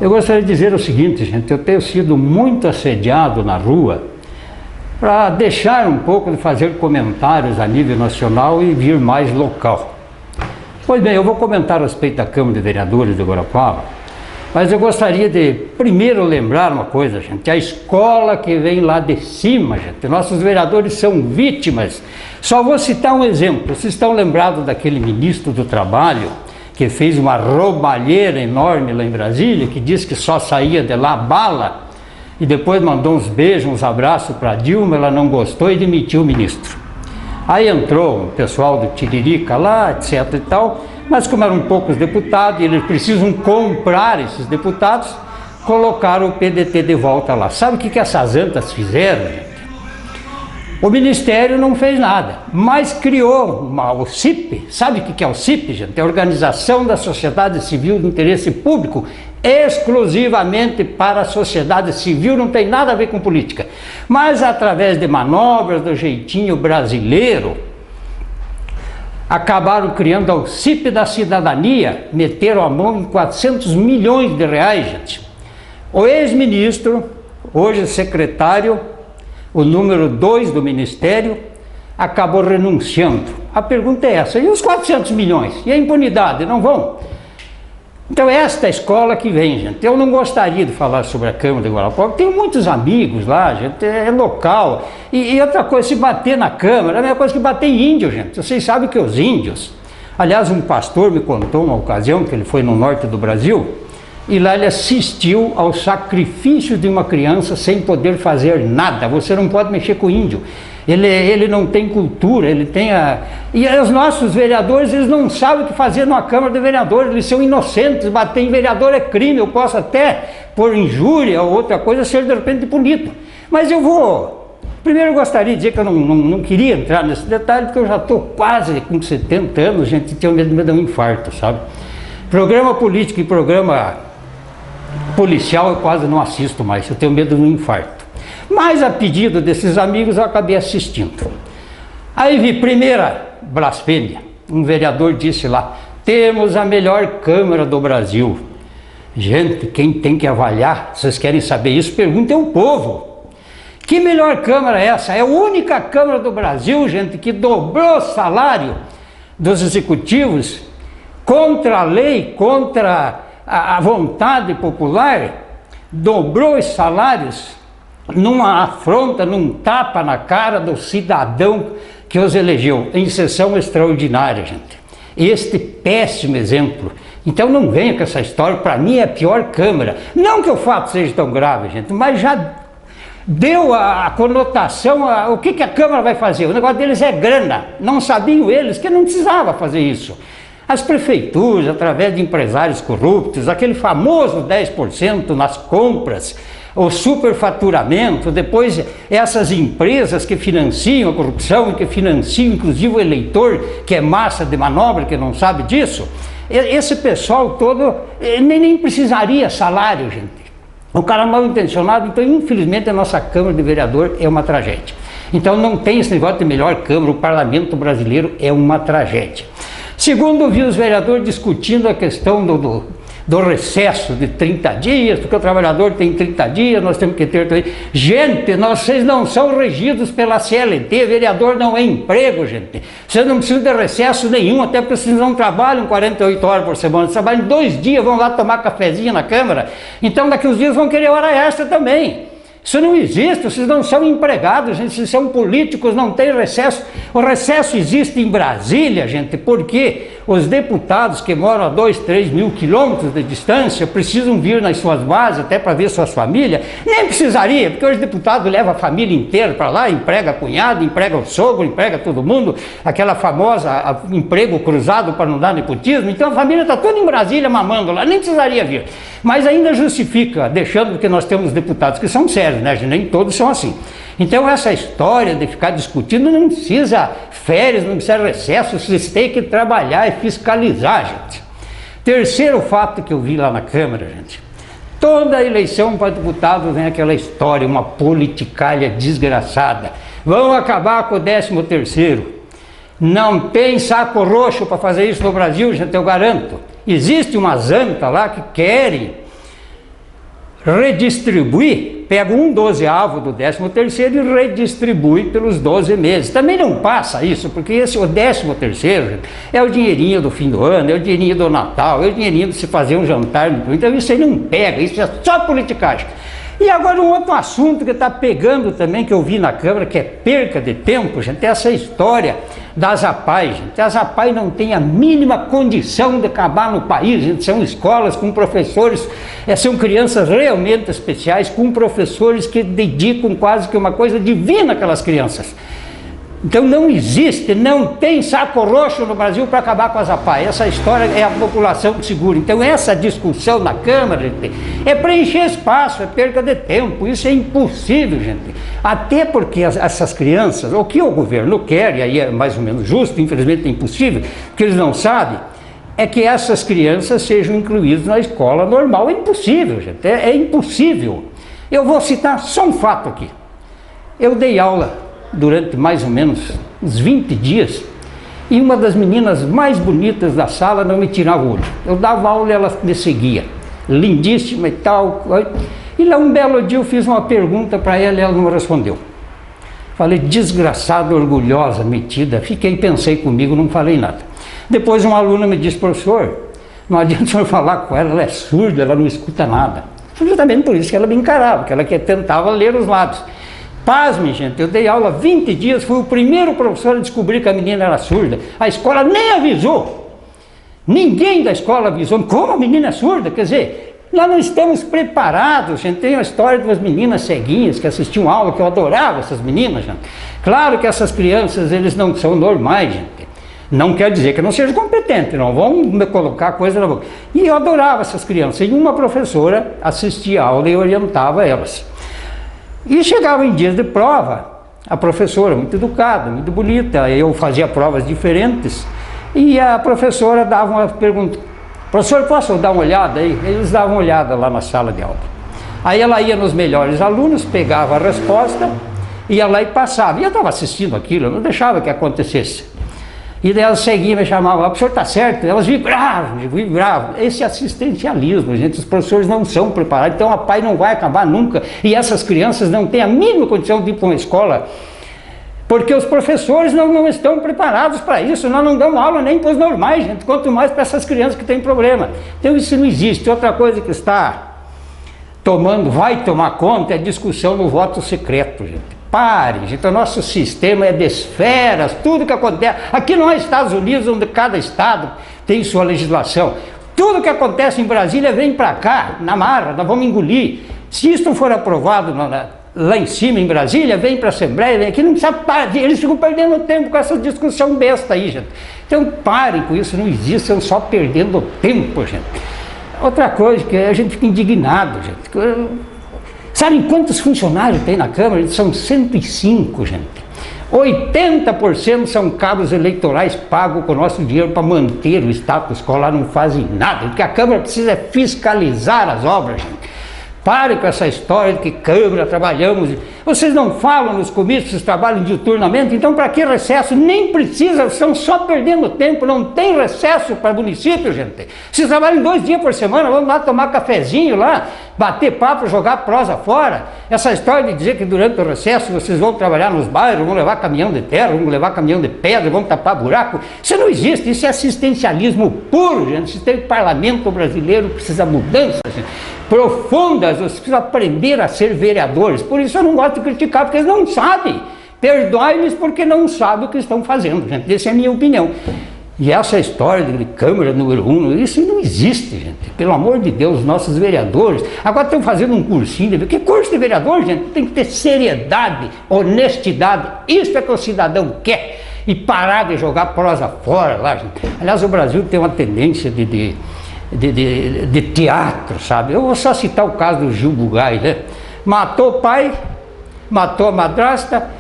Eu gostaria de dizer o seguinte, gente, eu tenho sido muito assediado na rua para deixar um pouco de fazer comentários a nível nacional e vir mais local. Pois bem, eu vou comentar a respeito da Câmara de Vereadores de Guarapuava, mas eu gostaria de primeiro lembrar uma coisa, gente, a escola que vem lá de cima, gente, nossos vereadores são vítimas. Só vou citar um exemplo. Vocês estão lembrados daquele ministro do Trabalho que fez uma roubalheira enorme lá em Brasília, que disse que só saía de lá bala, e depois mandou uns beijos, uns abraços para Dilma, ela não gostou e demitiu o ministro. Aí entrou o pessoal do Tiririca lá, etc e tal, mas como eram poucos deputados, e eles precisam comprar esses deputados, colocaram o PDT de volta lá. Sabe o que essas antas fizeram, gente? O Ministério não fez nada, mas criou o CIP. Sabe o que é o CIP, gente? É a Organização da Sociedade Civil de Interesse Público, exclusivamente para a sociedade civil, não tem nada a ver com política. Mas através de manobras do jeitinho brasileiro, acabaram criando o CIP da cidadania, meteram a mão em 400 milhões de reais, gente. O ex-ministro, hoje secretário, o número 2 do Ministério, acabou renunciando. A pergunta é essa, e os 400 milhões? E a impunidade? Não vão? Então esta escola que vem, gente. Eu não gostaria de falar sobre a Câmara de Guarapuava, tenho muitos amigos lá, gente, é local. E outra coisa, se bater na Câmara, é a mesma coisa que bater em índio, gente. Vocês sabem que os índios... Aliás, um pastor me contou uma ocasião que ele foi no norte do Brasil, e lá ele assistiu ao sacrifício de uma criança sem poder fazer nada. Você não pode mexer com o índio. Ele não tem cultura, ele tem a... E os nossos vereadores, eles não sabem o que fazer numa Câmara de Vereadores, eles são inocentes, bater em vereador é crime, eu posso até, por injúria ou outra coisa, ser de repente punido. Mas eu vou... Primeiro eu gostaria de dizer que eu não queria entrar nesse detalhe, porque eu já estou quase com 70 anos, gente, e tenho medo de dar um infarto, sabe? Programa político e programa policial eu quase não assisto mais, eu tenho medo de um infarto. Mas a pedido desses amigos eu acabei assistindo. Aí vi primeira blasfêmia, um vereador disse lá: temos a melhor Câmara do Brasil. Gente, quem tem que avaliar, vocês querem saber isso, perguntem ao povo. Que melhor Câmara é essa? É a única Câmara do Brasil, gente, que dobrou o salário dos executivos contra a lei, contra a vontade popular, dobrou os salários numa afronta, num tapa na cara do cidadão que os elegeu, em sessão extraordinária, gente. Este péssimo exemplo. Então não venha com essa história, para mim é a pior Câmara. Não que o fato seja tão grave, gente, mas já deu a conotação, o que a Câmara vai fazer. O negócio deles é grana. Não sabiam eles que não precisava fazer isso. As prefeituras, através de empresários corruptos, aquele famoso 10% nas compras, o superfaturamento, depois essas empresas que financiam a corrupção, que financiam inclusive o eleitor, que é massa de manobra, que não sabe disso. Esse pessoal todo nem precisaria salário, gente. O cara mal intencionado. Então infelizmente a nossa Câmara de Vereador é uma tragédia. Então não tem esse negócio de melhor Câmara, o parlamento brasileiro é uma tragédia. Segundo, vi os vereadores discutindo a questão do recesso de 30 dias, porque o trabalhador tem 30 dias, nós temos que ter... Gente, vocês não são regidos pela CLT, vereador não é emprego, gente. Vocês não precisam de recesso nenhum, até porque vocês não trabalham 48 horas por semana, vocês trabalham 2 dias, vão lá tomar cafezinho na Câmara, então daqui uns dias vão querer hora extra também. Isso não existe, vocês não são empregados, gente, vocês são políticos, não tem recesso. O recesso existe em Brasília, gente, porque os deputados que moram a 2, 3 mil quilômetros de distância precisam vir nas suas bases até para ver suas famílias. Nem precisaria, porque hoje o deputado leva a família inteira para lá, emprega a cunhada, emprega o sogro, emprega todo mundo, aquela famosa emprego cruzado para não dar nepotismo. Então a família está toda em Brasília mamando lá, nem precisaria vir. Mas ainda justifica, deixando que nós temos deputados que são sérios, né? Nem todos são assim. Então essa história de ficar discutindo não precisa férias, não precisa recesso, vocês têm que trabalhar e fiscalizar, gente. Terceiro fato que eu vi lá na Câmara, gente. Toda eleição para deputado vem aquela história, uma politicalha desgraçada. Vão acabar com o 13º. Não tem saco roxo para fazer isso no Brasil, gente, eu garanto. Existe umas antas lá que querem redistribui, pega um dozeavo do 13º e redistribui pelos 12 meses. Também não passa isso, porque esse, o 13º, é o dinheirinho do fim do ano, é o dinheirinho do Natal, é o dinheirinho de se fazer um jantar. Então isso aí não pega, isso é só politicagem. E agora um outro assunto que está pegando também, que eu vi na Câmara, que é perca de tempo, gente, é essa história das APAES, gente. As APAES não têm a mínima condição de acabar no país, gente. São escolas com professores, são crianças realmente especiais, com professores que dedicam quase que uma coisa divina àquelas crianças. Então não existe, não tem saco roxo no Brasil para acabar com as APAES. Essa história é a população que segura. Então essa discussão na Câmara, gente, é preencher espaço, é perda de tempo. Isso é impossível, gente. Até porque essas crianças, o que o governo quer, e aí é mais ou menos justo, infelizmente é impossível, porque eles não sabem, é que essas crianças sejam incluídas na escola normal. É impossível, gente, é impossível. Eu vou citar só um fato aqui. Eu dei aula durante mais ou menos uns 20 dias, e uma das meninas mais bonitas da sala não me tirava o olho. Eu dava aula e ela me seguia, lindíssima e tal. E lá um belo dia eu fiz uma pergunta para ela e ela não respondeu. Falei, desgraçada, orgulhosa, metida. Pensei comigo, não falei nada. Depois uma aluna me disse, professor, não adianta o senhor falar com ela, ela é surda, ela não escuta nada. Justamente por isso que ela me encarava, que ela tentava ler os lábios. Pasme, gente, eu dei aula 20 dias, fui o primeiro professor a descobrir que a menina era surda. A escola nem avisou. Ninguém da escola avisou. Como a menina é surda? Quer dizer, nós não estamos preparados, gente. Tem a história de umas meninas ceguinhas que assistiam aula, que eu adorava essas meninas, gente. Claro que essas crianças, eles não são normais, gente. Não quer dizer que eu não seja competente, não vão me colocar coisa na boca. E eu adorava essas crianças. E uma professora assistia a aula e orientava elas. E chegava em dias de prova, a professora, muito educada, muito bonita, eu fazia provas diferentes, e a professora dava uma pergunta, professor, posso dar uma olhada aí? Eles davam uma olhada lá na sala de aula. Aí ela ia nos melhores alunos, pegava a resposta, ia lá e passava. E eu estava assistindo aquilo, eu não deixava que acontecesse. E daí elas seguiam, me chamavam, o professor está certo, elas vibravam. Esse assistencialismo, gente, os professores não são preparados, então a PAI não vai acabar nunca, e essas crianças não têm a mínima condição de ir para uma escola, porque os professores não estão preparados para isso, nós não damos aula nem para os normais, gente, quanto mais para essas crianças que têm problema. Então isso não existe. Outra coisa que vai tomar conta é a discussão no voto secreto, gente. Pare, gente, o nosso sistema é de esferas, tudo que acontece, aqui não é Estados Unidos, onde cada estado tem sua legislação, tudo que acontece em Brasília vem para cá, na marra, nós vamos engolir. Se isso for aprovado lá em cima em Brasília, vem para a Assembleia, vem aqui, não precisa parar, eles ficam perdendo tempo com essa discussão besta aí, gente. Então parem com isso, não existe, estão só perdendo tempo, gente. Outra coisa que a gente fica indignado, gente. Sabem quantos funcionários tem na Câmara? São 105, gente. 80% são cabos eleitorais pagos com o nosso dinheiro para manter o status quo, lá não fazem nada. O que a Câmara precisa é fiscalizar as obras, gente. Pare com essa história de que Câmara, trabalhamos. Vocês não falam nos comícios, vocês trabalham diuturnamente, então para que recesso? Nem precisa, estão só perdendo tempo, não tem recesso para município, gente. Vocês trabalham 2 dias por semana, vamos lá tomar cafezinho lá, bater papo, jogar prosa fora. Essa história de dizer que durante o recesso vocês vão trabalhar nos bairros, vão levar caminhão de terra, vão levar caminhão de pedra, vão tapar buraco, isso não existe, isso é assistencialismo puro, gente. O sistema de parlamento brasileiro precisa mudança, gente, profundas, vocês precisam aprender a ser vereadores. Por isso eu não gosto de criticar, porque eles não sabem. Perdoe-lhes porque não sabem o que estão fazendo, gente. Essa é a minha opinião. E essa história de Câmara número 1, isso não existe, gente. Pelo amor de Deus, nossos vereadores. Agora estão fazendo um cursinho. Que curso de vereador, gente? Tem que ter seriedade, honestidade. Isso é que o cidadão quer. E parar de jogar prosa fora lá, gente. Aliás, o Brasil tem uma tendência de teatro, sabe? Eu vou só citar o caso do Gil Bugai, né? Matou o pai, matou a madrasta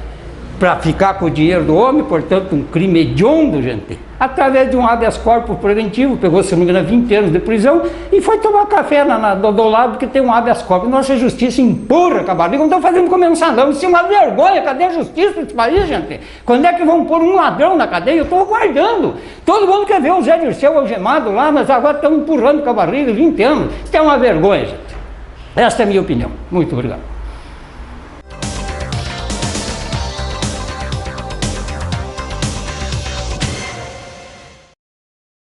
para ficar com o dinheiro do homem, portanto um crime hediondo, gente. Através de um habeas corpus preventivo, pegou, se não me engano, 20 anos de prisão e foi tomar café do lado que tem um habeas corpus. Nossa justiça empurra, cabaré, não estão fazendo como mensalão. Isso é uma vergonha, cadê a justiça desse país, gente? Quando é que vão pôr um ladrão na cadeia? Eu estou aguardando. Todo mundo quer ver o Zé Dirceu algemado lá, mas agora estão empurrando com a barriga 20 anos. Isso é uma vergonha, gente. Esta é a minha opinião. Muito obrigado.